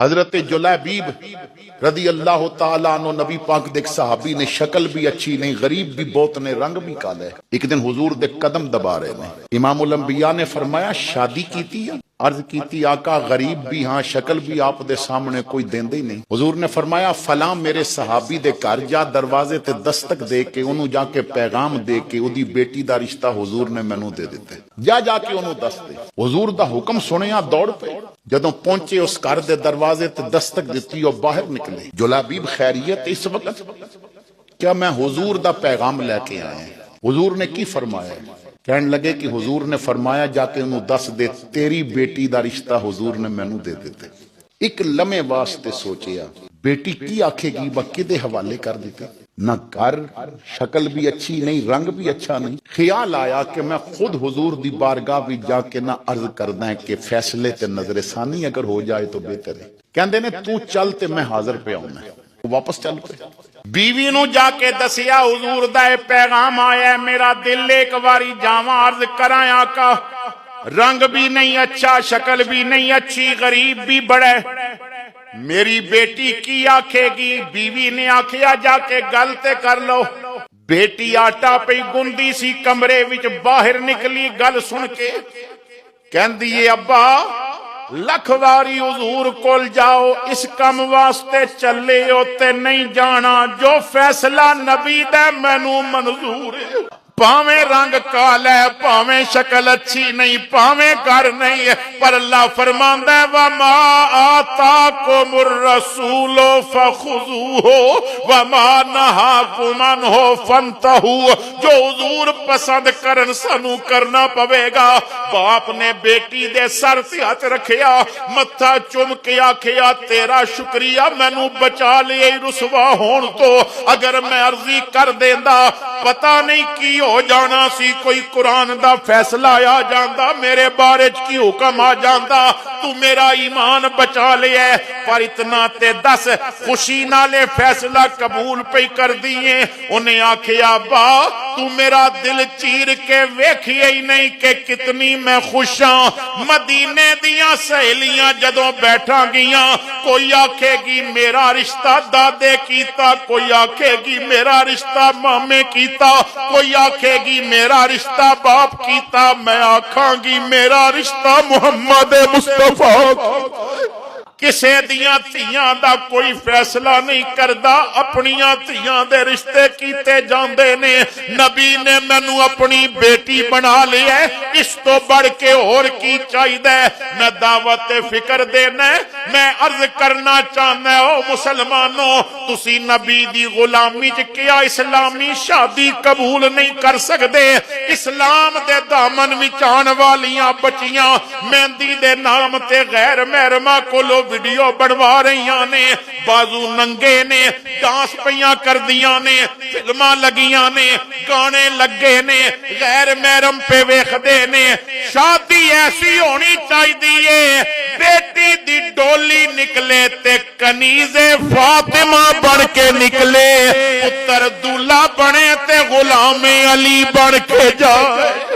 हजरत जुलैबीब रदी अल्लाह तआला अन्हु नबी पाक दे सहाबी ने, शक्ल भी अच्छी नहीं, गरीब भी बहुत ने, रंग भी काला है। एक दिन हुजूर दे कदम दबा रहे ने। इमामुल अंबिया ने फरमाया शादी कीती है? अर्ज कीती आका गरीब भी हाँ, शक्ल भी आप दे सामने कोई देंदे ही नहीं। हुजूर ने फरमाया फलां मेरे सहाबी दे घर जा, दरवाजे ते दस्तक दे के ओनू जाके पैगाम दे के ओदी बेटी दा रिश्ता हुजूर ने मैनू दे दिता, जा जाके ओनू दस दे। हुजूर दा हुक्म सुनिया दौड़ पे, जदों पहुंचे उस घर दे दरवाजे ते दस्तक दिती और बाहर निकले। जुलैबीब खैरियत इस वक्त? क्या मैं हुजूर दा पैगाम लेके आया। हुजूर ने की फरमाया? कहने लगे कि हुजूर ने फरमाया जाके उन्हें दस दे, तेरी बेटी दा रिश्ता हुजूर ने मैनू दे दिते। एक लम्हे वास्ते सोचिया बेटी की आखेगी, व किदे हवाले कर दिते। ना घर, शक्ल भी अच्छी नहीं, रंग भी अच्छा नहीं। ख्याल आया कि मैं खुद हुजूर दी बारगाह भी जाके ना अर्ज करदा है कि फैसले ते नजर सानी अगर हो जाए तो बेहतर है। कहंदे ने तू चल ते मैं हाजिर पे आऊंगा। वापस चल पे बीवी नू जाके दसिया हुजूर दा पैगाम आया, मेरा दिल एक बारी जावा अर्ज करा आका, रंग भी नहीं अच्छा, शक्ल भी नहीं अच्छी, गरीब भी बड़ा, मेरी बेटी की आखेगी। बीवी ने आखिया जाके गल ते कर लो। बेटी आटा पे गुंदी सी, कमरे विच बाहर निकली गल सुन के, कहंदी है अब्बा लख वारी हुजूर कोल जाओ, इस कम वास्ते चले हो ते नहीं जाना, जो फैसला नबी दा मैनू मंजूर है। भावें रंग काला है, भावें शक्ल अच्छी नहीं, भावें घर नहीं है, पर अल्लाह फरमांदा है वमा आताकुमुर रसूलो फखुजूहु वमा नहाकुम अन्हु फंतहू। जो हुजूर पसंद करन सानू करना पवेगा। बाप ने बेटी दे सर ते हाथ रखिया, मत्था चुम के आखिया तेरा शुक्रिया मैनू बचा लिया रुसवा होण तो। अगर मैं अर्जी कर देंदा पता नहीं की हो जाना सी, कोई कुरान दा फैसला आ जांदा, मेरे बारे च की हुक्म आ जांदा। तू मेरा ईमान बचा लिया, पर इतना ते दस खुशी नाले फैसला कबूल पे कर दिए। उन्हें आखिया बा तू मेरा दिल चीर के वेखिए ही नहीं कि कितनी मैं खुश हाँ। मदीने दियां सहेलियां जदों बैठा गियां, कोई आखेगी मेरा रिश्ता दादे कीता, कोई आखेगी मेरा रिश्ता मामे कीता, कोई आखेगी मेरा रिश्ता बाप कीता, मैं आखांगी मेरा रिश्ता मुहम्मद मुस्तफा। किसे दियां धीयां दा कोई फैसला नहीं करदा, अपनियां धीयां दे रिश्ते कीते जांदे ने। नबी ने मैनू अपनी बेटी बना लिया, इस तो बढ़ के होर की चाहिदा है। मैं दावत फिक्र देना, मैं अर्ज करना चाहना ओ मुसलमानों, तुसी नबी दी गुलामी च क्या इस्लामी शादी कबूल नहीं कर सकदे? इस्लाम दे दामन विच आण वालियां बच्चियां मेहंदी दे नाम ते गैर महरमा कोलों वीडियो बनवा रही ने, बाजू नंगे ने, डांस पईयां कर दिया ने, फिल्मां लगियां ने, गाने लगे ने, गैर महरम पे वेखदे ने। शादी ऐसी होनी चाहिए बेटी दी डोली निकले ते कनीज़े फातिमा बन के निकले, पुत्र दूल्हा बने ते गुलामे अली बन के जाए।